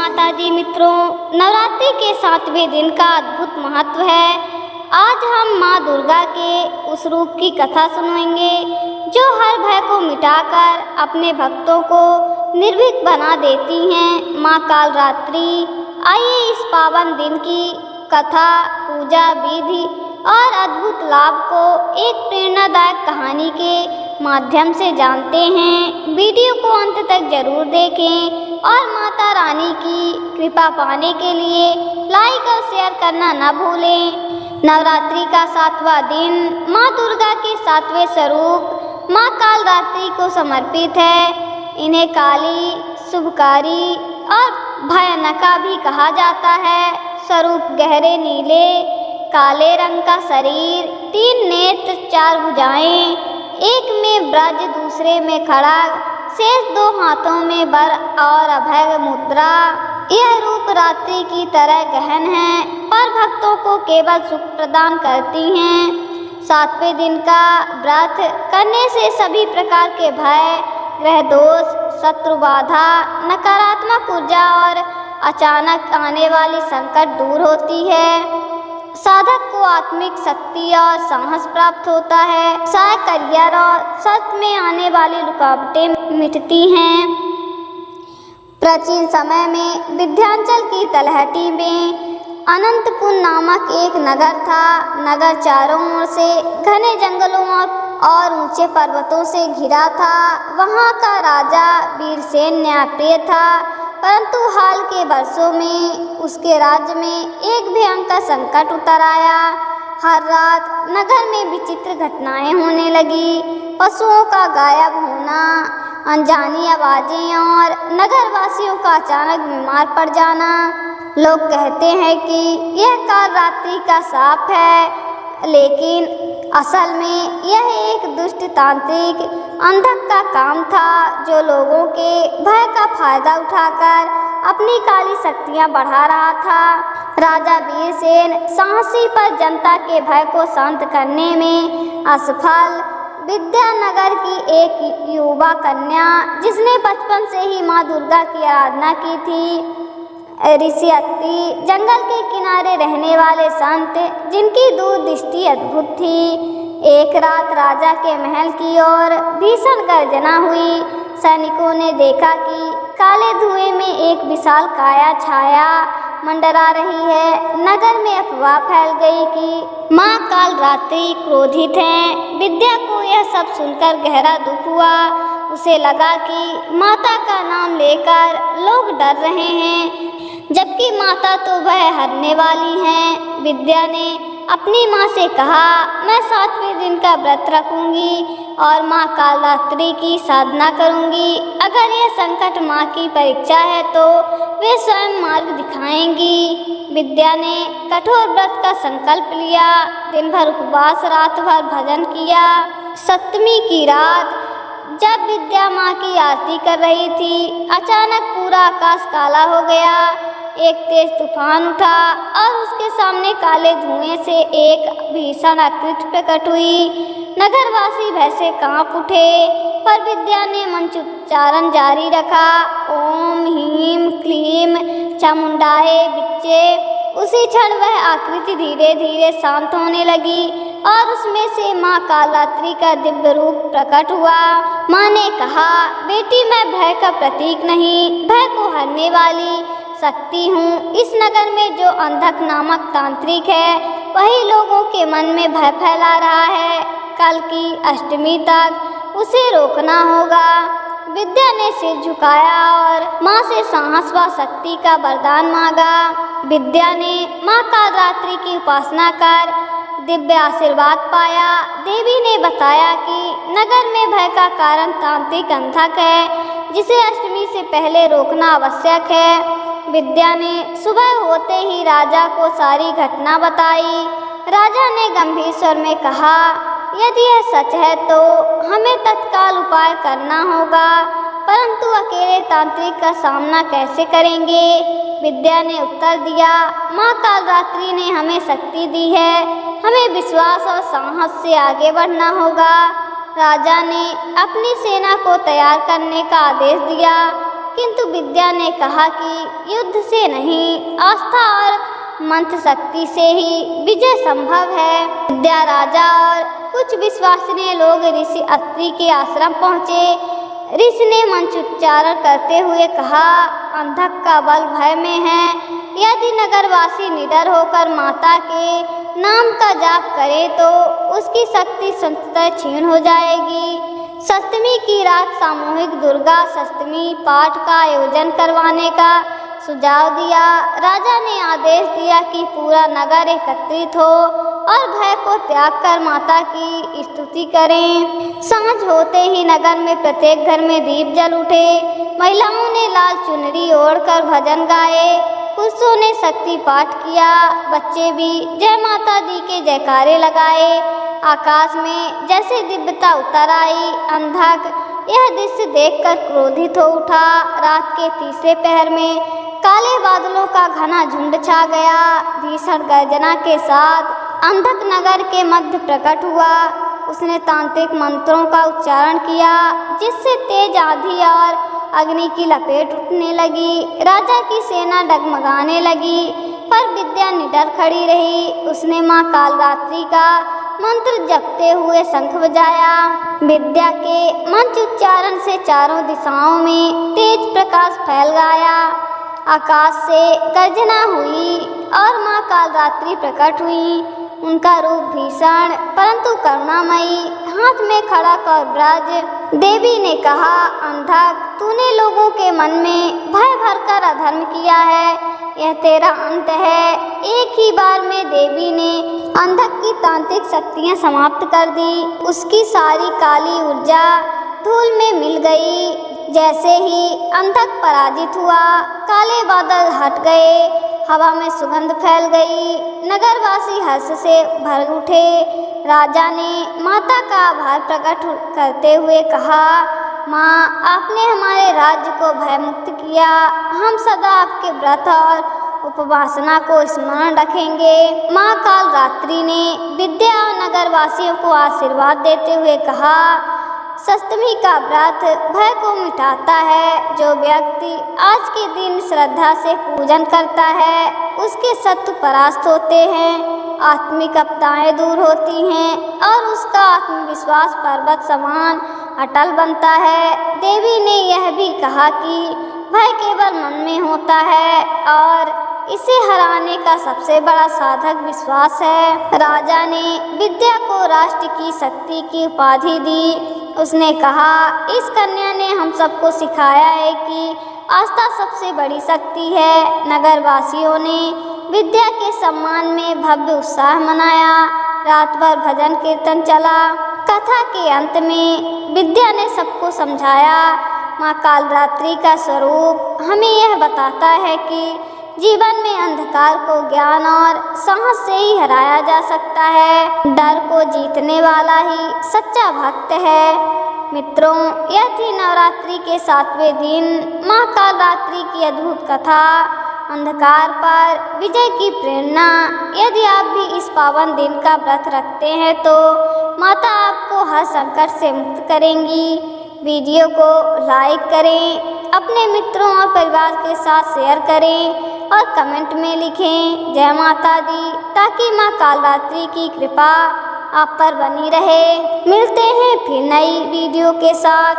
माता दी मित्रों, नवरात्रि के 7वें दिन का अद्भुत महत्व है। आज हम माँ दुर्गा के उस रूप की कथा सुनेंगे जो हर भय को मिटाकर अपने भक्तों को निर्भीक बना देती हैं। माँ कालरात्रि। आइए इस पावन दिन की कथा, पूजा विधि और अद्भुत लाभ को एक प्रेरणादायक कहानी के माध्यम से जानते हैं। वीडियो को अंत तक जरूर देखें और माता रानी की कृपा पाने के लिए लाइक और शेयर करना न भूलें। नवरात्रि का 7वां दिन माँ दुर्गा के 7वें स्वरूप माँ कालरात्रि को समर्पित है। इन्हें काली, शुभकारी और भयानका भी कहा जाता है। स्वरूप गहरे नीले काले रंग का शरीर, 3 नेत्र, 4 भुजाएं, एक में ब्रज दूसरे में खड़ग, शेष 2 हाथों में वर और अभय मुद्रा। यह रूप रात्रि की तरह गहन है पर भक्तों को केवल सुख प्रदान करती हैं। 7वें दिन का व्रत करने से सभी प्रकार के भय, ग्रह दोष, शत्रु बाधा, नकारात्मक ऊर्जा और अचानक आने वाली संकट दूर होती है। साधक को आत्मिक शक्ति और साहस प्राप्त होता है। व्यवसाय, करियर और स्वास्थ्य में आने वाली रुकावटें मिटती हैं। प्राचीन समय में विंध्याचल की तलहटी में अनंतपुर नामक एक नगर था। नगर चारों ओर से घने जंगलों और ऊंचे पर्वतों से घिरा था। वहां का राजा वीरसेन न्यायप्रिय था, परंतु हाल के वर्षों में उसके राज्य में एक भयंकर संकट उतर आया। हर रात नगर में विचित्र घटनाएं होने लगी। पशुओं का गायब होना, अनजानी आवाजें और नगरवासियों का अचानक बीमार पड़ जाना। लोग कहते हैं कि यह कालरात्रि का शाप है, लेकिन असल में यह एक दुष्ट तांत्रिक अंधक का काम था जो लोगों के भय का फायदा उठाकर अपनी काली शक्तियां बढ़ा रहा था। राजा वीरसेन साहसी पर जनता के भय को शांत करने में असफल। विद्यानगर की एक युवा कन्या जिसने बचपन से ही माँ दुर्गा की आराधना की थी, ऋषि अत्रि, जंगल के किनारे रहने वाले संत जिनकी दूरदृष्टि अद्भुत थी। एक रात राजा के महल की ओर भीषण गर्जना हुई। सैनिकों ने देखा कि काले धुएं में एक विशाल काया छाया मंडरा रही है। नगर में अफवाह फैल गई कि माँ कालरात्रि क्रोधित हैं। विद्या को यह सब सुनकर गहरा दुख हुआ। उसे लगा कि माता का नाम लेकर लोग डर रहे हैं, जबकि माता तो भय हरने वाली हैं। विद्या ने अपनी माँ से कहा, मैं 7वें दिन का व्रत रखूंगी और माँ कालरात्रि की साधना करूंगी। अगर यह संकट माँ की परीक्षा है तो वे स्वयं मार्ग दिखाएंगी। विद्या ने कठोर व्रत का संकल्प लिया। दिन भर उपवास, रात भर भजन किया। 7वीं की रात जब विद्या माँ की आरती कर रही थी, अचानक पूरा आकाश काला हो गया। एक तेज तूफान उठा और उसके सामने काले धुएं से एक भीषण आकृति प्रकट हुई। नगरवासी भय से कांप उठे, पर विद्या ने मंत्रोच्चारण जारी रखा। ओम ह्रीं क्लीं चामुंडाय विच्चे। उसी क्षण वह आकृति धीरे धीरे शांत होने लगी और उसमें से माँ कालरात्रि का दिव्य रूप प्रकट हुआ। माँ ने कहा, बेटी, मैं भय का प्रतीक नहीं, भय को हरने वाली शक्ति हूँ। इस नगर में जो अंधक नामक तांत्रिक है, वही लोगों के मन में भय फैला रहा है। कल की अष्टमी तक उसे रोकना होगा। विद्या ने सिर झुकाया और माँ से साहस व शक्ति का वरदान मांगा। विद्या ने माँ कालरात्रि की उपासना कर दिव्य आशीर्वाद पाया। देवी ने बताया कि नगर में भय का कारण तांत्रिक अंधक है, जिसे अष्टमी से पहले रोकना आवश्यक है। विद्या ने सुबह होते ही राजा को सारी घटना बताई। राजा ने गंभीर स्वर में कहा, यदि यह सच है तो हमें तत्काल उपाय करना होगा, परंतु अकेले तांत्रिक का सामना कैसे करेंगे? विद्या ने उत्तर दिया, माँ कालरात्रि ने हमें शक्ति दी है, हमें विश्वास और साहस से आगे बढ़ना होगा। राजा ने अपनी सेना को तैयार करने का आदेश दिया। किंतु विद्या ने कहा कि युद्ध से नहीं, आस्था और मंत्र शक्ति से ही विजय संभव है। विद्या राजा और कुछ विश्वसनीय लोग ऋषि अत्रि के आश्रम पहुँचे। ऋषि ने मंत्रोच्चारण करते हुए कहा, अंधक का बल भय में है। यदि नगरवासी निडर होकर माता के नाम का जाप करे तो उसकी शक्ति स्वतः क्षीण हो जाएगी। सप्तमी की रात सामूहिक दुर्गा सप्तमी पाठ का आयोजन करवाने का सुझाव दिया। राजा ने आदेश दिया कि पूरा नगर एकत्रित हो और भय को त्याग कर माता की स्तुति करें। सांझ होते ही नगर में प्रत्येक घर में दीप जल उठे। महिलाओं ने लाल चुनरी ओढ़कर भजन गाए, पुरुषों ने शक्ति पाठ किया, बच्चे भी जय माता दी के जयकारे लगाए। आकाश में जैसे दिव्यता उतर आई। अंधक यह दृश्य देखकर क्रोधित हो उठा। रात के तीसरे पहर में काले बादलों का घना झुंड छा गया। भीषण गर्जना के साथ अंधक नगर के मध्य प्रकट हुआ। उसने तांत्रिक मंत्रों का उच्चारण किया, जिससे तेज आंधी और अग्नि की लपेट उठने लगी। राजा की सेना डगमगाने लगी, पर विद्या निडर खड़ी रही। उसने मां कालरात्रि का मंत्र जपते हुए शंख बजाया। विद्या के मंत्र उच्चारण से चारों दिशाओं में तेज प्रकाश फैल गया। आकाश से गर्जना हुई और मां कालरात्रि प्रकट हुई। उनका रूप भीषण परंतु करुणामयी, हाथ में खड़क और ब्रज। देवी ने कहा, अंधक, तूने लोगों के मन में भय भरकर अधर्म किया है, यह तेरा अंत है। एक ही बार में देवी ने अंधक की तांत्रिक शक्तियां समाप्त कर दी। उसकी सारी काली ऊर्जा धूल में मिल गई। जैसे ही अंधक पराजित हुआ, काले बादल हट गए, हवा में सुगंध फैल गई। नगरवासी हर्ष से भर उठे। राजा ने माता का आभार प्रकट करते हुए कहा, माँ, आपने हमारे राज्य को भयमुक्त किया। हम सदा आपके व्रत और उपासना को स्मरण रखेंगे। माँ कालरात्रि ने विद्या और नगरवासियों को आशीर्वाद देते हुए कहा, सप्तमी का व्रत भय को मिटाता है। जो व्यक्ति आज के दिन श्रद्धा से पूजन करता है, उसके शत्रु परास्त होते हैं, आत्मिक आपदाएं दूर होती हैं और उसका आत्मविश्वास पर्वत समान अटल बनता है। देवी ने यह भी कहा कि भय केवल मन में होता है और इसे हराने का सबसे बड़ा साधक विश्वास है। राजा ने विद्या को राष्ट्र की शक्ति की उपाधि दी। उसने कहा, इस कन्या ने हम सबको सिखाया है कि आस्था सबसे बड़ी शक्ति है। नगरवासियों ने विद्या के सम्मान में भव्य उत्साह मनाया। रात भर भजन कीर्तन चला। कथा के अंत में विद्या ने सबको समझाया, माँ कालरात्रि का स्वरूप हमें यह बताता है कि जीवन में अंधकार को ज्ञान और साहस से ही हराया जा सकता है। डर को जीतने वाला ही सच्चा भक्त है। मित्रों, यह थी नवरात्रि के 7वें दिन माँ कालरात्रि की अद्भुत कथा, अंधकार पर विजय की प्रेरणा। यदि आप भी इस पावन दिन का व्रत रखते हैं तो माता आपको हर संकट से मुक्त करेंगी। वीडियो को लाइक करें, अपने मित्रों और परिवार के साथ शेयर करें और कमेंट में लिखें जय माता दी, ताकि माँ कालरात्रि की कृपा आप पर बनी रहे। मिलते हैं फिर नई वीडियो के साथ।